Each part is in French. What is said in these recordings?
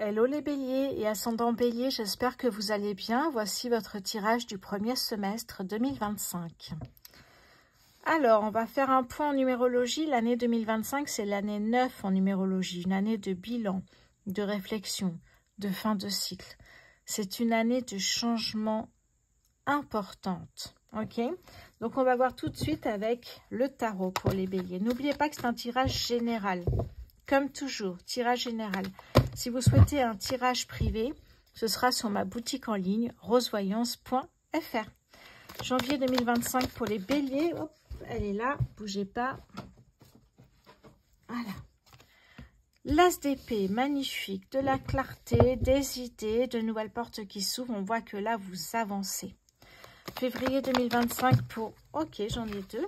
Hello les béliers et ascendant bélier, j'espère que vous allez bien. Voici votre tirage du premier semestre 2025. Alors, on va faire un point en numérologie. L'année 2025, c'est l'année 9 en numérologie, une année de bilan, de réflexion, de fin de cycle. C'est une année de changement importante. Ok, donc on va voir tout de suite avec le tarot pour les béliers. N'oubliez pas que c'est un tirage général. Comme toujours, tirage général. Si vous souhaitez un tirage privé, ce sera sur ma boutique en ligne rosevoyance.fr. Janvier 2025 pour les béliers. Hop, elle est là, bougez pas. Voilà. L'as d'épée, magnifique, de la clarté, des idées, de nouvelles portes qui s'ouvrent. On voit que là, vous avancez. Février 2025 pour... Ok, j'en ai deux.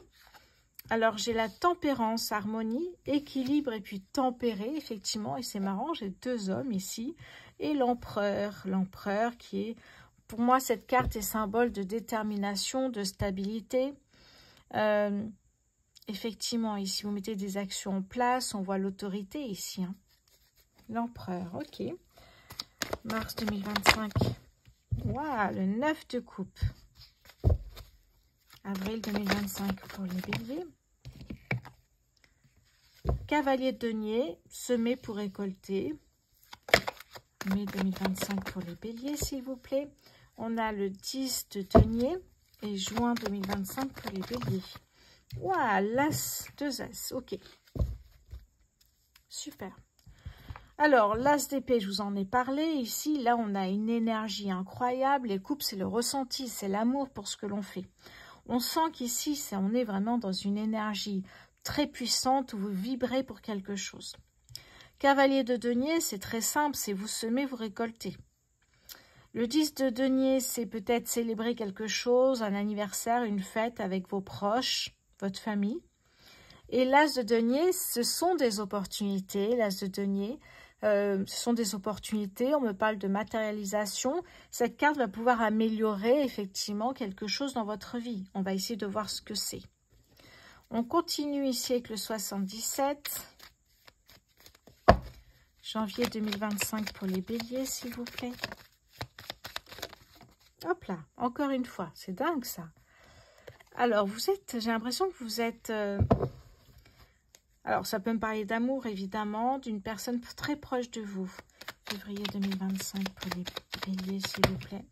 Alors, j'ai la tempérance, harmonie, équilibre et puis tempéré, effectivement. Et c'est marrant, j'ai deux hommes ici. Et l'empereur. L'empereur qui est... Pour moi, cette carte est symbole de détermination, de stabilité. Effectivement, ici, vous mettez des actions en place. On voit l'autorité ici. Hein. L'empereur, ok. Mars 2025. Waouh, le 9 de coupe. Avril 2025 pour les béliers. Cavalier de denier, semer pour récolter. Mai 2025 pour les béliers, s'il vous plaît. On a le 10 de denier et juin 2025 pour les béliers. Waouh, l'as, deux as, ok. Super. Alors, l'as d'épée, je vous en ai parlé. Ici, là, on a une énergie incroyable. Les coupes, c'est le ressenti, c'est l'amour pour ce que l'on fait. On sent qu'ici, on est vraiment dans une énergie très puissante où vous vibrez pour quelque chose. Cavalier de denier, c'est très simple, c'est vous semez, vous récoltez. Le 10 de denier, c'est peut-être célébrer quelque chose, un anniversaire, une fête avec vos proches, votre famille. Et l'as de denier, ce sont des opportunités. L'as de denier, ce sont des opportunités. On me parle de matérialisation. Cette carte va pouvoir améliorer effectivement quelque chose dans votre vie. On va essayer de voir ce que c'est. On continue ici avec le 77. Janvier 2025 pour les béliers, s'il vous plaît. Hop là, encore une fois, c'est dingue ça. Alors, j'ai l'impression que vous êtes... alors, ça peut me parler d'amour, évidemment, d'une personne très proche de vous. Février 2025 pour les béliers, s'il vous plaît.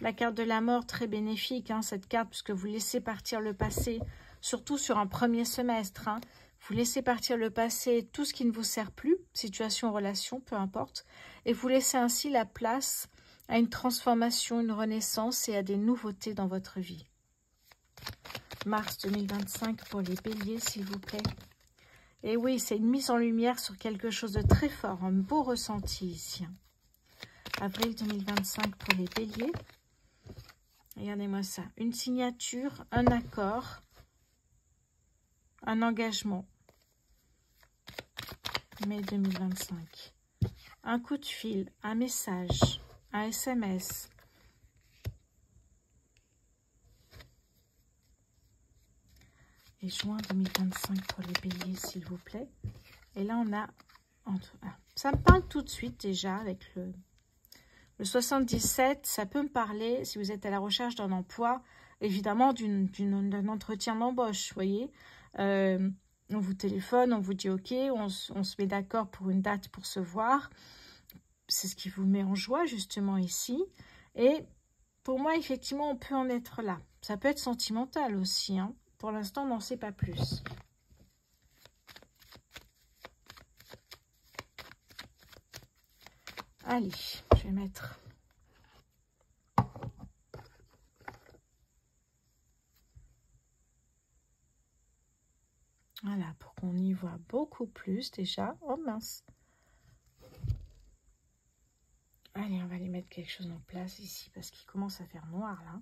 La carte de la mort, très bénéfique, hein, cette carte, puisque vous laissez partir le passé, surtout sur un premier semestre. Hein. Vous laissez partir le passé, tout ce qui ne vous sert plus, situation, relation, peu importe. Et vous laissez ainsi la place à une transformation, une renaissance et à des nouveautés dans votre vie. Mars 2025 pour les béliers, s'il vous plaît. Et oui, c'est une mise en lumière sur quelque chose de très fort, un beau ressenti ici. Avril 2025 pour les béliers. Regardez-moi ça. Une signature, un accord, un engagement. Mai 2025. Un coup de fil, un message, un SMS. Et juin 2025 pour les béliers, s'il vous plaît. Et là, on a... ça me parle tout de suite déjà avec le 77. Ça peut me parler, si vous êtes à la recherche d'un emploi, évidemment d'un entretien d'embauche, vous voyez. On vous téléphone, on vous dit OK, on se met d'accord pour une date pour se voir. C'est ce qui vous met en joie, justement, ici. Et pour moi, effectivement, on peut en être là. Ça peut être sentimental aussi, hein. Pour l'instant, on n'en sait pas plus. Allez, je vais mettre... Voilà, pour qu'on y voit beaucoup plus déjà. Oh mince. Allez, on va aller mettre quelque chose en place ici parce qu'il commence à faire noir là.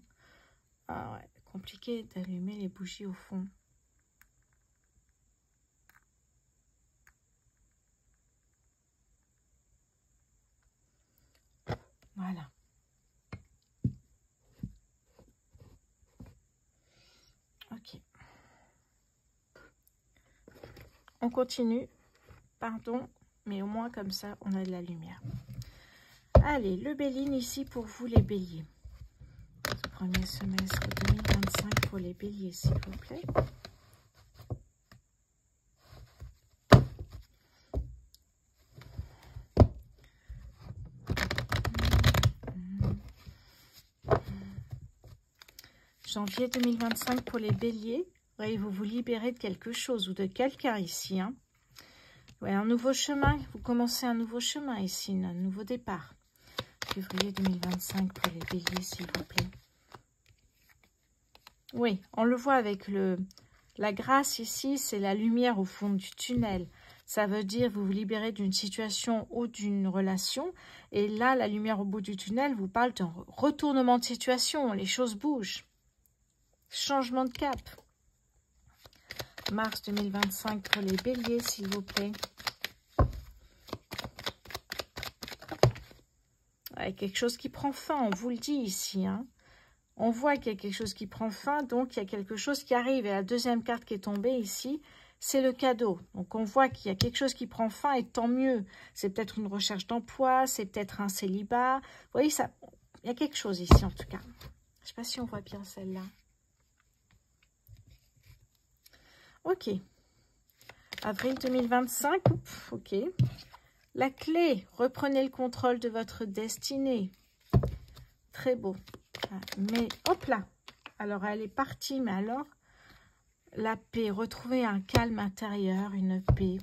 Ah ouais, compliqué d'allumer les bougies au fond. Voilà. Ok. On continue. Pardon, mais au moins comme ça, on a de la lumière. Allez, le Béline ici pour vous les béliers. Ce premier semestre 2025 pour les béliers, s'il vous plaît. Janvier 2025 pour les béliers. Oui, vous vous libérez de quelque chose ou de quelqu'un ici. Hein. Ouais, un nouveau chemin. Vous commencez un nouveau chemin ici, un nouveau départ. Février 2025 pour les béliers, s'il vous plaît. Oui, on le voit avec la grâce ici, c'est la lumière au fond du tunnel. Ça veut dire vous vous libérez d'une situation ou d'une relation. Et là, la lumière au bout du tunnel vous parle d'un retournement de situation. Les choses bougent. Changement de cap. Mars 2025 pour les béliers, s'il vous plaît. Ouais, quelque chose qui prend fin, on vous le dit ici. Hein. On voit qu'il y a quelque chose qui prend fin, donc il y a quelque chose qui arrive. Et la deuxième carte qui est tombée ici, c'est le cadeau. Donc on voit qu'il y a quelque chose qui prend fin et tant mieux. C'est peut-être une recherche d'emploi, c'est peut-être un célibat. Vous voyez, ça, il y a quelque chose ici en tout cas. Je ne sais pas si on voit bien celle-là. Ok. Avril 2025. Ok. La clé. Reprenez le contrôle de votre destinée. Très beau. Mais hop là. Alors elle est partie. Mais alors, la paix. Retrouver un calme intérieur. Une paix.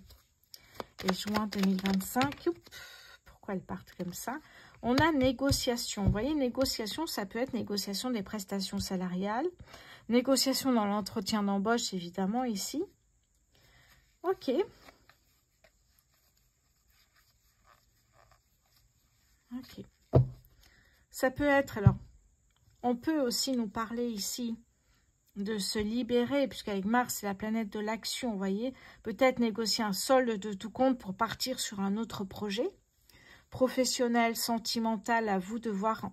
Et juin 2025. Pourquoi elles partent comme ça? On a négociation. Vous voyez, négociation, ça peut être négociation des prestations salariales. Négociation dans l'entretien d'embauche, évidemment, ici. Ok. Ok. Ça peut être, alors, on peut aussi nous parler ici de se libérer, puisqu'avec Mars, c'est la planète de l'action, vous voyez. Peut-être négocier un solde de tout compte pour partir sur un autre projet. Professionnel, sentimental, à vous de voir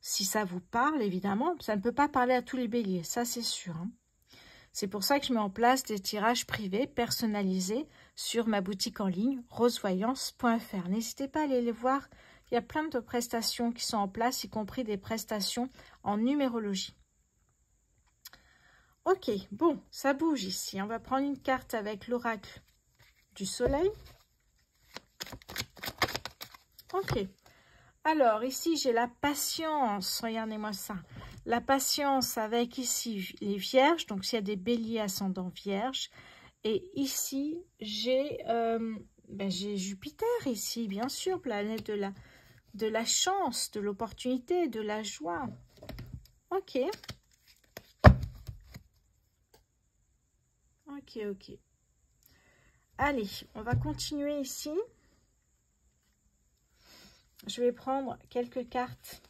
si ça vous parle, évidemment. Ça ne peut pas parler à tous les béliers, ça c'est sûr. Hein. C'est pour ça que je mets en place des tirages privés personnalisés sur ma boutique en ligne rosevoyance.fr. N'hésitez pas à aller les voir. Il y a plein de prestations qui sont en place, y compris des prestations en numérologie. Ok, bon, ça bouge ici. On va prendre une carte avec l'oracle du soleil. Ok. Alors, ici, j'ai la patience. Regardez-moi ça. La patience avec ici les vierges. Donc, s'il y a des béliers ascendant vierge. Et ici, j'ai Jupiter ici, bien sûr. Planète de la chance, de l'opportunité, de la joie. Ok. Ok, ok. Allez, on va continuer ici. Je vais prendre quelques cartes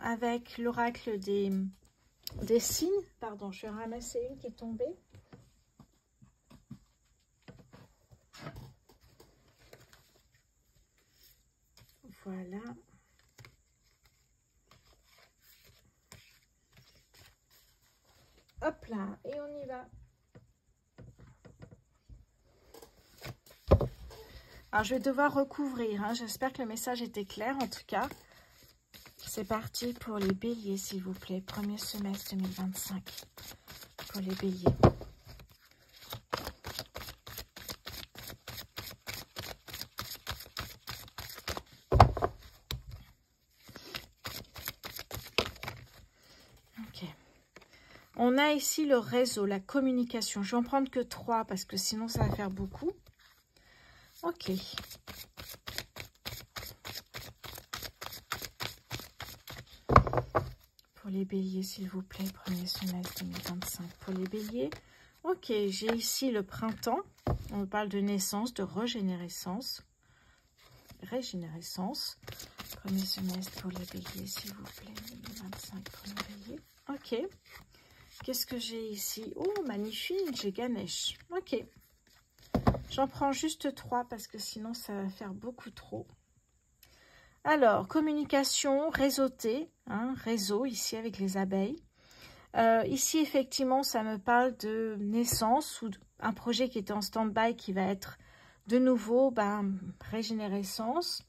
avec l'oracle des signes. Pardon, je vais ramasser une qui est tombée. Voilà. Hop là, et on y va. Alors, je vais devoir recouvrir. Hein. J'espère que le message était clair, en tout cas. C'est parti pour les béliers, s'il vous plaît. Premier semestre 2025 pour les béliers. Ok. On a ici le réseau, la communication. Je vais en prendre que 3 parce que sinon, ça va faire beaucoup. Ok. Pour les béliers, s'il vous plaît, premier semestre 2025. Pour les béliers, ok, j'ai ici le printemps. On parle de naissance, de régénérescence. Premier semestre pour les béliers, s'il vous plaît, 2025 pour les béliers. Ok. Qu'est-ce que j'ai ici? Oh, magnifique, j'ai Ganesh. Ok. J'en prends juste 3 parce que sinon, ça va faire beaucoup trop. Alors, communication, réseauté, hein, réseau ici avec les abeilles. Ici, effectivement, ça me parle de naissance ou un projet qui était en stand-by qui va être de nouveau régénérescence.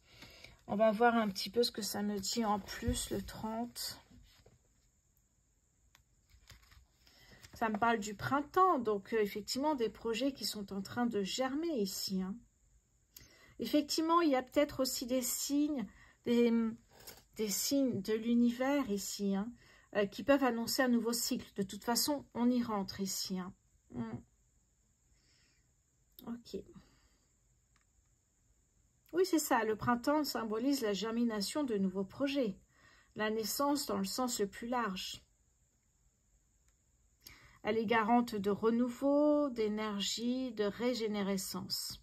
On va voir un petit peu ce que ça me dit en plus, le 30. Ça me parle du printemps, donc effectivement des projets qui sont en train de germer ici. Hein. Effectivement, il y a peut-être aussi des signes, des signes de l'univers ici, hein, qui peuvent annoncer un nouveau cycle. De toute façon, on y rentre ici. Hein. Ok. Oui, c'est ça. Le printemps symbolise la germination de nouveaux projets. La naissance dans le sens le plus large. Elle est garante de renouveau, d'énergie, de régénérescence.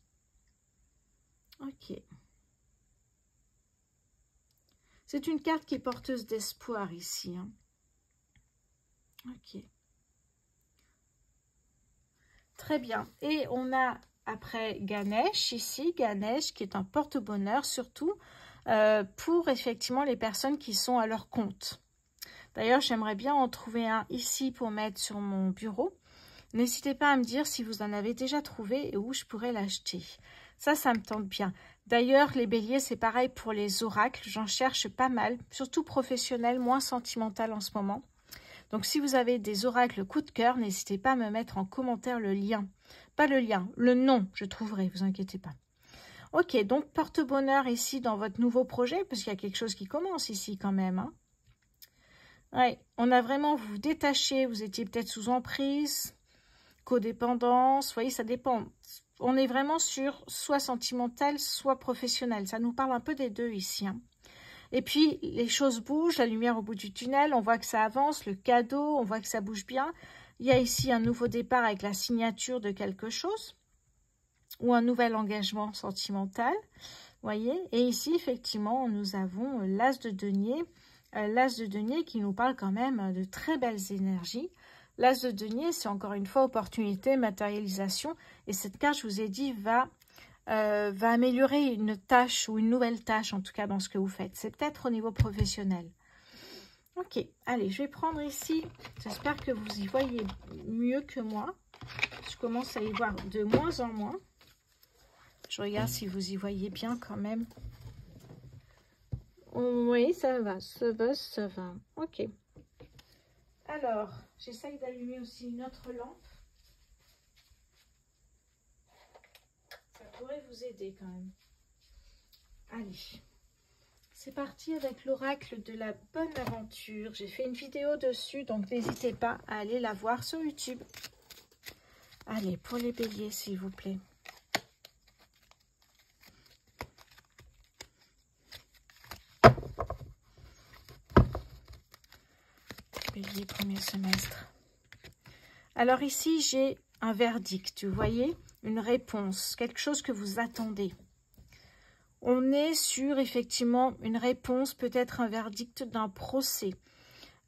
Ok. C'est une carte qui est porteuse d'espoir ici. Hein. Ok. Très bien. Et on a après Ganesh ici, Ganesh qui est un porte-bonheur surtout pour effectivement les personnes qui sont à leur compte. D'ailleurs, j'aimerais bien en trouver un ici pour mettre sur mon bureau. N'hésitez pas à me dire si vous en avez déjà trouvé et où je pourrais l'acheter. Ça me tente bien. D'ailleurs, les béliers, c'est pareil pour les oracles. J'en cherche pas mal, surtout professionnels, moins sentimental en ce moment. Donc, si vous avez des oracles coup de cœur, n'hésitez pas à me mettre en commentaire le lien. Pas le lien, le nom, je trouverai, vous inquiétez pas. Ok, donc porte-bonheur ici dans votre nouveau projet, parce qu'il y a quelque chose qui commence ici quand même. Hein. Ouais, on a vraiment, vous vous détachez, vous étiez peut-être sous emprise, codépendance, vous voyez, ça dépend. On est vraiment sur soit sentimental, soit professionnel. Ça nous parle un peu des deux ici. Hein. Et puis, les choses bougent, la lumière au bout du tunnel, on voit que ça avance, le cadeau, on voit que ça bouge bien. Il y a ici un nouveau départ avec la signature de quelque chose ou un nouvel engagement sentimental, voyez. Et ici, effectivement, nous avons l'as de denier qui nous parle quand même de très belles énergies. L'as de denier, c'est encore une fois opportunité, matérialisation. Et cette carte, je vous ai dit, va améliorer une tâche ou une nouvelle tâche, en tout cas dans ce que vous faites. C'est peut-être au niveau professionnel. Ok, allez, je vais prendre ici. J'espère que vous y voyez mieux que moi. Je commence à y voir de moins en moins. Je regarde si vous y voyez bien quand même. Oui, ça va, ça va, ça va. Ok. Alors, j'essaye d'allumer aussi une autre lampe. Ça pourrait vous aider quand même. Allez. C'est parti avec l'oracle de la bonne aventure. J'ai fait une vidéo dessus, donc n'hésitez pas à aller la voir sur YouTube. Allez, pour les béliers, s'il vous plaît. Bélier, premier semestre. Alors ici, j'ai un verdict, vous voyez, une réponse, quelque chose que vous attendez. On est sur effectivement une réponse, peut-être un verdict d'un procès.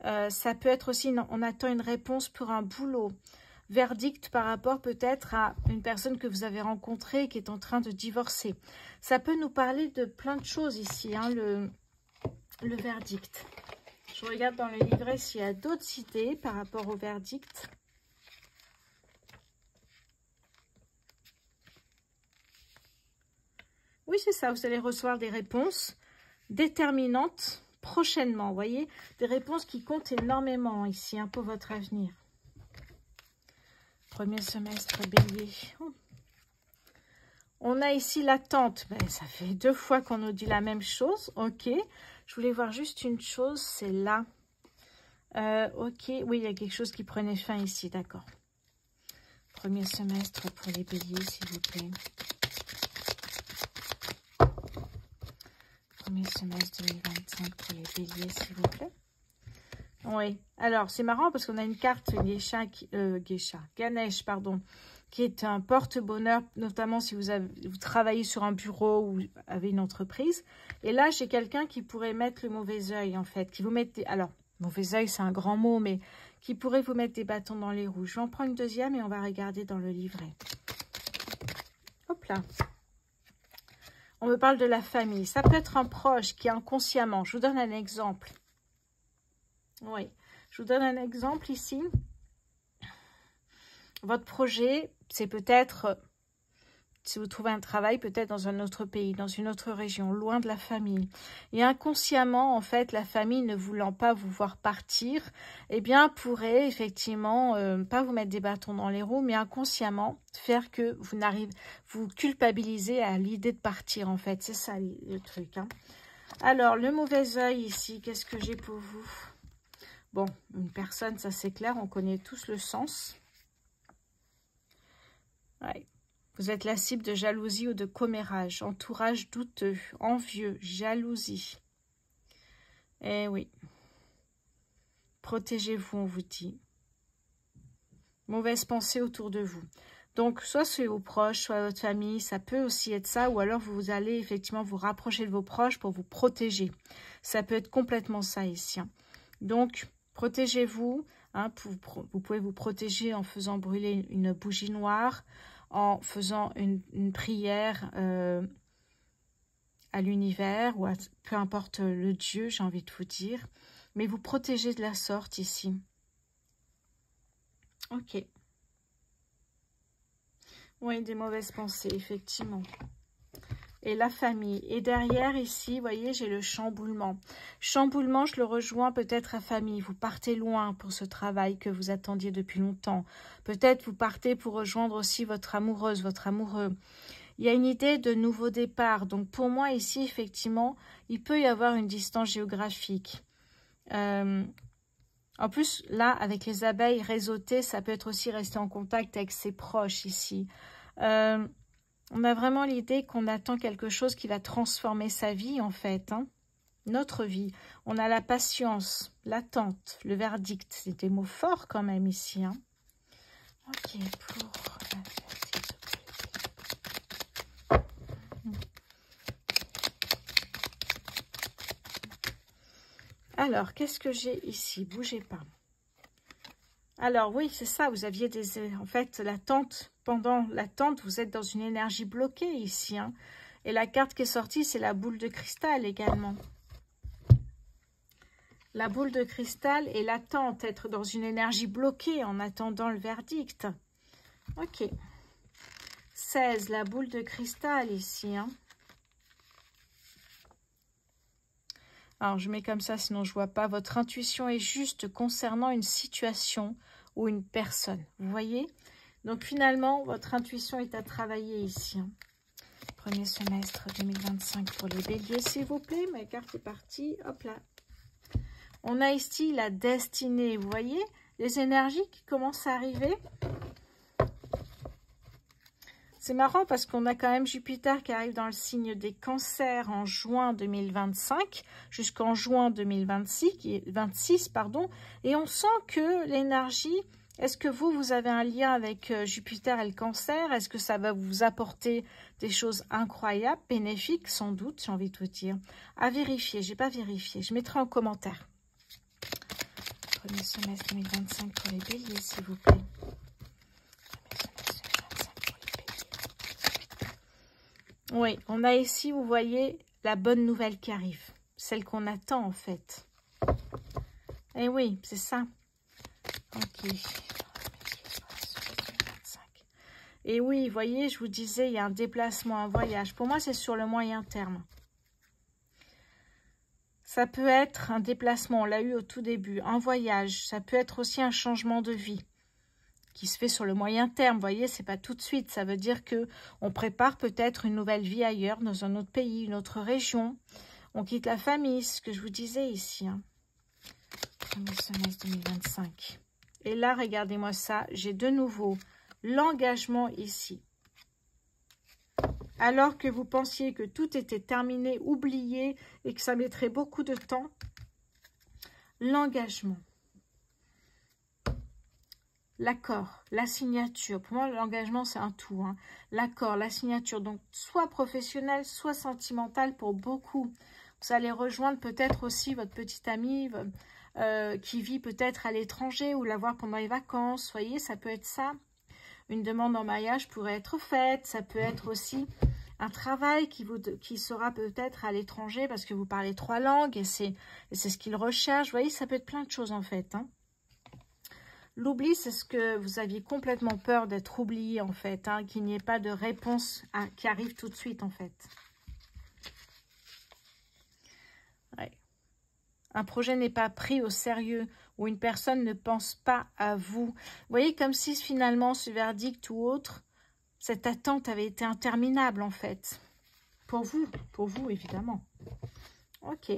Ça peut être aussi, on attend une réponse pour un boulot. Verdict par rapport peut-être à une personne que vous avez rencontrée qui est en train de divorcer. Ça peut nous parler de plein de choses ici, hein, le verdict. Je regarde dans le livret s'il y a d'autres idées par rapport au verdict. Oui, c'est ça, vous allez recevoir des réponses déterminantes prochainement, vous voyez, des réponses qui comptent énormément ici hein, pour votre avenir. Premier semestre, bélier. On a ici l'attente, ben, ça fait 2 fois qu'on nous dit la même chose, ok. Je voulais voir juste une chose, c'est là. Ok, oui, il y a quelque chose qui prenait fin ici, d'accord. Premier semestre pour les béliers, s'il vous plaît. Premier semestre 2025 pour les béliers, s'il vous plaît. Oui, alors c'est marrant parce qu'on a une carte Ganesh, pardon, qui est un porte-bonheur, notamment si vous travaillez sur un bureau ou avez une entreprise. Et là, j'ai quelqu'un qui pourrait mettre le mauvais œil, en fait, qui vous met alors, mauvais œil, c'est un grand mot, mais qui pourrait vous mettre des bâtons dans les roues. Je vais en prendre une deuxième et on va regarder dans le livret. Hop là. On me parle de la famille. Ça peut être un proche qui inconsciemment. Je vous donne un exemple. Oui, je vous donne un exemple ici. Votre projet, c'est peut-être Si vous trouvez un travail, peut-être dans un autre pays, dans une autre région, loin de la famille. Et inconsciemment, en fait, la famille ne voulant pas vous voir partir, eh bien, pourrait effectivement, pas vous mettre des bâtons dans les roues, mais inconsciemment faire que vous culpabilisez à l'idée de partir, en fait. C'est ça le truc, hein. Alors, le mauvais œil ici, qu'est-ce que j'ai pour vous? Bon, une personne, ça c'est clair, on connaît tous le sens. Ouais. Vous êtes la cible de jalousie ou de commérage, entourage douteux, envieux, jalousie. Eh oui. Protégez-vous, on vous dit. Mauvaise pensée autour de vous. Donc, soit c'est vos proches, soit votre famille, ça peut aussi être ça, ou alors vous allez effectivement vous rapprocher de vos proches pour vous protéger. Ça peut être complètement ça ici, hein. Donc, protégez-vous, hein, vous pouvez vous protéger en faisant brûler une bougie noire, en faisant une prière à l'univers, ou à peu importe le Dieu, j'ai envie de vous dire. Mais vous protégez de la sorte ici. Ok. Oui, des mauvaises pensées, effectivement. Et la famille. Et derrière, ici, vous voyez, j'ai le chamboulement. Chamboulement, je le rejoins peut-être à famille. Vous partez loin pour ce travail que vous attendiez depuis longtemps. Peut-être vous partez pour rejoindre aussi votre amoureuse, votre amoureux. Il y a une idée de nouveau départ. Donc, pour moi, ici, effectivement, il peut y avoir une distance géographique. En plus, là, avec les abeilles réseautées, ça peut être aussi rester en contact avec ses proches ici. On a vraiment l'idée qu'on attend quelque chose qui va transformer sa vie, en fait, hein. Notre vie. On a la patience, l'attente, le verdict. C'est des mots forts quand même ici, hein. Ok, pour la Alors, qu'est-ce que j'ai ici? Bougez pas. Alors, oui, c'est ça. Vous aviez en fait, l'attente. Pendant l'attente, vous êtes dans une énergie bloquée ici, hein. Et la carte qui est sortie, c'est la boule de cristal également. La boule de cristal et l'attente, être dans une énergie bloquée en attendant le verdict. Ok. 16, la boule de cristal ici, hein. Alors, je mets comme ça, sinon je vois pas. Votre intuition est juste concernant une situation ou une personne. Vous voyez? Donc, finalement, votre intuition est à travailler ici, hein. Premier semestre 2025 pour les béliers, s'il vous plaît. Ma carte est partie. Hop là. On a ici la destinée. Vous voyez? Les énergies qui commencent à arriver. C'est marrant parce qu'on a quand même Jupiter qui arrive dans le signe des cancers en juin 2025 jusqu'en juin 2026, pardon. Et on sent que l'énergie, est-ce que vous avez un lien avec Jupiter et le cancer? Est-ce que ça va vous apporter des choses incroyables, bénéfiques? Sans doute, j'ai envie de vous dire. À vérifier, j'ai pas vérifié. Je mettrai en commentaire. Premier semestre 2025 pour les béliers, s'il vous plaît. Oui, on a ici, vous voyez, la bonne nouvelle qui arrive. Celle qu'on attend, en fait. Eh oui, c'est ça. Ok. Et oui, vous voyez, je vous disais, il y a un déplacement, un voyage. Pour moi, c'est sur le moyen terme. Ça peut être un déplacement, on l'a eu au tout début. Un voyage, ça peut être aussi un changement de vie qui se fait sur le moyen terme. Vous voyez, c'est pas tout de suite. Ça veut dire que on prépare peut-être une nouvelle vie ailleurs, dans un autre pays, une autre région. On quitte la famille, ce que je vous disais ici, hein. Premier semestre 2025. Et là, regardez-moi ça. J'ai de nouveau l'engagement ici. Alors que vous pensiez que tout était terminé, oublié et que ça mettrait beaucoup de temps, l'engagement. L'accord, la signature. Pour moi, l'engagement, c'est un tout, hein. L'accord, la signature. Donc, soit professionnel, soit sentimental pour beaucoup. Vous allez rejoindre peut-être aussi votre petite amie qui vit peut-être à l'étranger ou la voir pendant les vacances. Vous voyez, ça peut être ça. Une demande en mariage pourrait être faite. Ça peut être aussi un travail qui sera peut-être à l'étranger parce que vous parlez 3 langues et c'est ce qu'il recherche. Vous voyez, ça peut être plein de choses en fait, hein. L'oubli, c'est ce que vous aviez complètement peur d'être oublié, en fait. Hein, qu'il n'y ait pas de réponse qui arrive tout de suite, en fait. Ouais. Un projet n'est pas pris au sérieux, ou une personne ne pense pas à vous. Vous voyez, comme si finalement, ce verdict ou autre, cette attente avait été interminable, en fait. Pour vous, évidemment. Ok.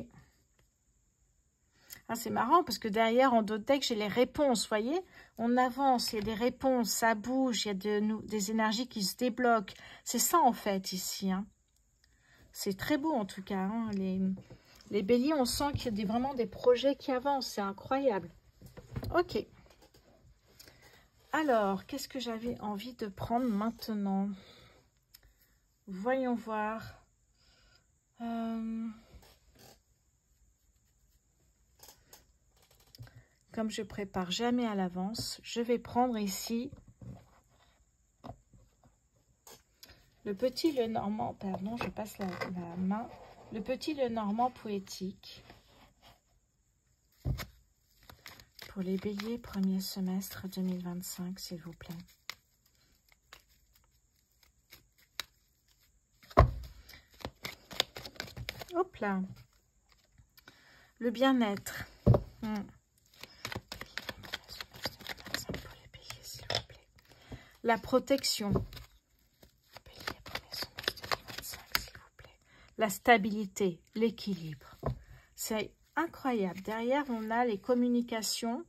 Ah, c'est marrant parce que derrière, en d'autres decks, j'ai les réponses, voyez. On avance, il y a des réponses, ça bouge, il y a des énergies qui se débloquent. C'est ça, en fait, ici. Hein. C'est très beau, en tout cas. Hein. Les béliers, on sent qu'il y a vraiment des projets qui avancent. C'est incroyable. Ok. Alors, qu'est-ce que j'avais envie de prendre maintenant? Voyons voir. Comme je prépare jamais à l'avance, je vais prendre ici le petit Lenormand, pardon, je passe la main, le petit Lenormand poétique pour les béliers premier semestre 2025, s'il vous plaît. Hop là, le bien-être. La protection. La stabilité, l'équilibre. C'est incroyable. Derrière, on a les communications.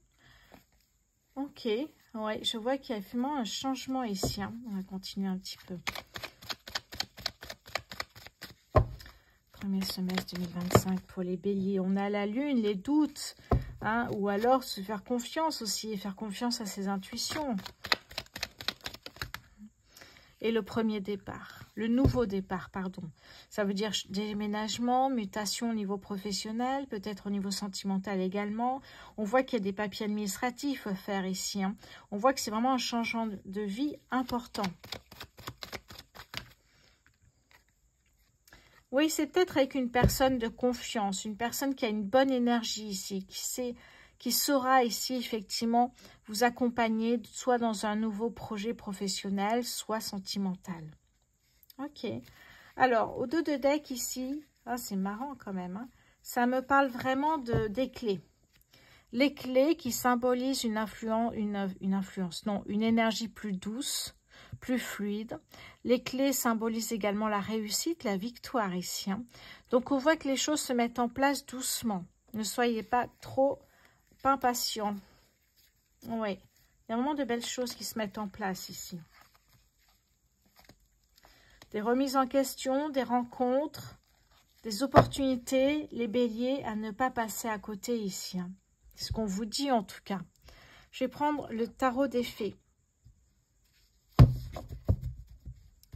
Ok. Ouais, je vois qu'il y a vraiment un changement ici. Hein. On va continuer un petit peu. Premier semestre 2025 pour les béliers. On a la lune, les doutes. Hein, ou alors se faire confiance aussi. Faire confiance à ses intuitions. Et le premier départ, le nouveau départ, pardon. Ça veut dire déménagement, mutation au niveau professionnel, peut-être au niveau sentimental également. On voit qu'il y a des papiers administratifs à faire ici. Hein. On voit que c'est vraiment un changement de vie important. Oui, c'est peut-être avec une personne de confiance, une personne qui a une bonne énergie ici, qui saura ici effectivement vous accompagner soit dans un nouveau projet professionnel, soit sentimental. Ok. Alors, au dos de deck ici, ah, c'est marrant quand même, hein, ça me parle vraiment des clés. Les clés qui symbolisent une influence, non, une énergie plus douce, plus fluide. Les clés symbolisent également la réussite, la victoire ici. Hein. Donc, on voit que les choses se mettent en place doucement. Ne soyez pas trop impatient. Oui, il y a vraiment de belles choses qui se mettent en place ici. Des remises en question, des rencontres, des opportunités, les béliers, à ne pas passer à côté ici. Hein. C'est ce qu'on vous dit en tout cas. Je vais prendre le tarot des fées.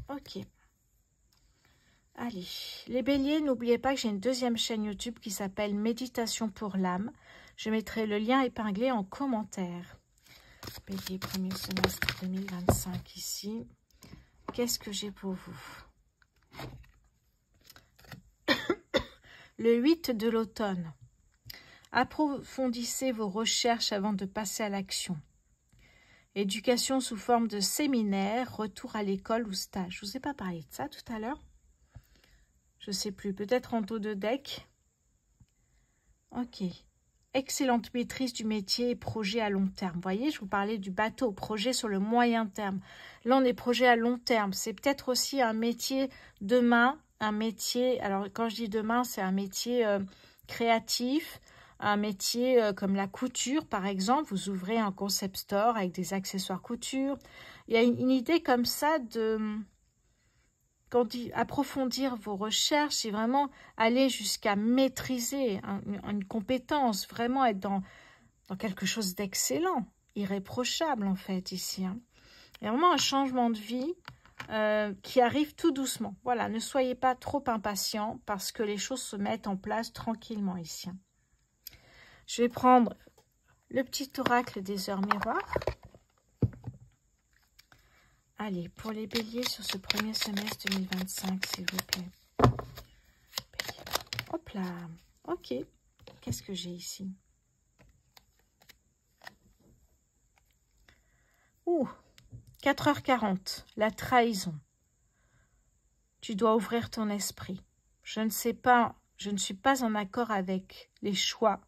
Ok. Allez, les béliers, n'oubliez pas que j'ai une deuxième chaîne YouTube qui s'appelle Méditation pour l'âme. Je mettrai le lien épinglé en commentaire. Bélier, premier semestre 2025 ici. Qu'est-ce que j'ai pour vous? Le 8 de l'automne. Approfondissez vos recherches avant de passer à l'action. Éducation sous forme de séminaire, retour à l'école ou stage. Je ne vous ai pas parlé de ça tout à l'heure? Je ne sais plus, peut-être en dos de deck. Ok. Excellente maîtrise du métier et projet à long terme. Vous voyez, je vous parlais du bateau, projet sur le moyen terme. Là, on est projet à long terme. C'est peut-être aussi un métier demain, un métier, alors quand je dis demain, c'est un métier créatif, un métier comme la couture, par exemple. Vous ouvrez un concept store avec des accessoires couture. Il y a une idée comme ça de... Quand on dit approfondir vos recherches, c'est vraiment aller jusqu'à maîtriser une compétence, vraiment être dans quelque chose d'excellent, irréprochable en fait ici. Hein. Il y a vraiment un changement de vie qui arrive tout doucement. Voilà, ne soyez pas trop impatients parce que les choses se mettent en place tranquillement ici. Je vais prendre le petit oracle des heures miroirs. Allez, pour les béliers sur ce premier semestre 2025, s'il vous plaît. Bélier. Hop là. Ok. Qu'est-ce que j'ai ici? Ouh, 4h40, la trahison. Tu dois ouvrir ton esprit. Je ne sais pas, je ne suis pas en accord avec les choix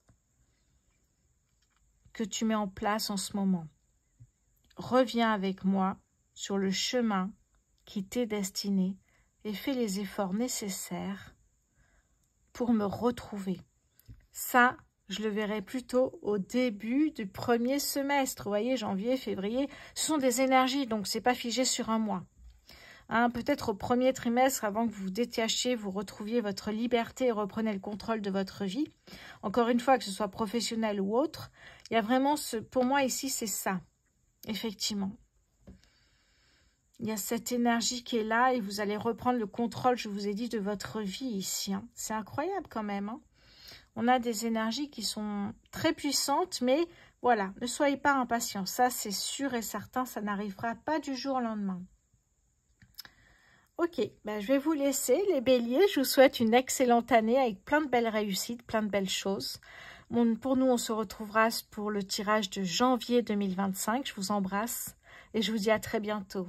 que tu mets en place en ce moment. Reviens avec moi sur le chemin qui t'est destiné et fais les efforts nécessaires pour me retrouver. Ça, je le verrai plutôt au début du premier semestre. Vous voyez, janvier, février, ce sont des énergies, donc c'est pas figé sur un mois. Hein, peut-être au premier trimestre, avant que vous vous détachiez, vous retrouviez votre liberté et reprenez le contrôle de votre vie. Encore une fois, que ce soit professionnel ou autre, il y a vraiment pour moi ici, c'est ça, effectivement. Il y a cette énergie qui est là et vous allez reprendre le contrôle, je vous ai dit, de votre vie ici. Hein. C'est incroyable quand même. Hein. On a des énergies qui sont très puissantes, mais voilà, ne soyez pas impatients. Ça, c'est sûr et certain, ça n'arrivera pas du jour au lendemain. Ok, ben je vais vous laisser les béliers. Je vous souhaite une excellente année avec plein de belles réussites, plein de belles choses. Bon, pour nous, on se retrouvera pour le tirage de janvier 2025. Je vous embrasse et je vous dis à très bientôt.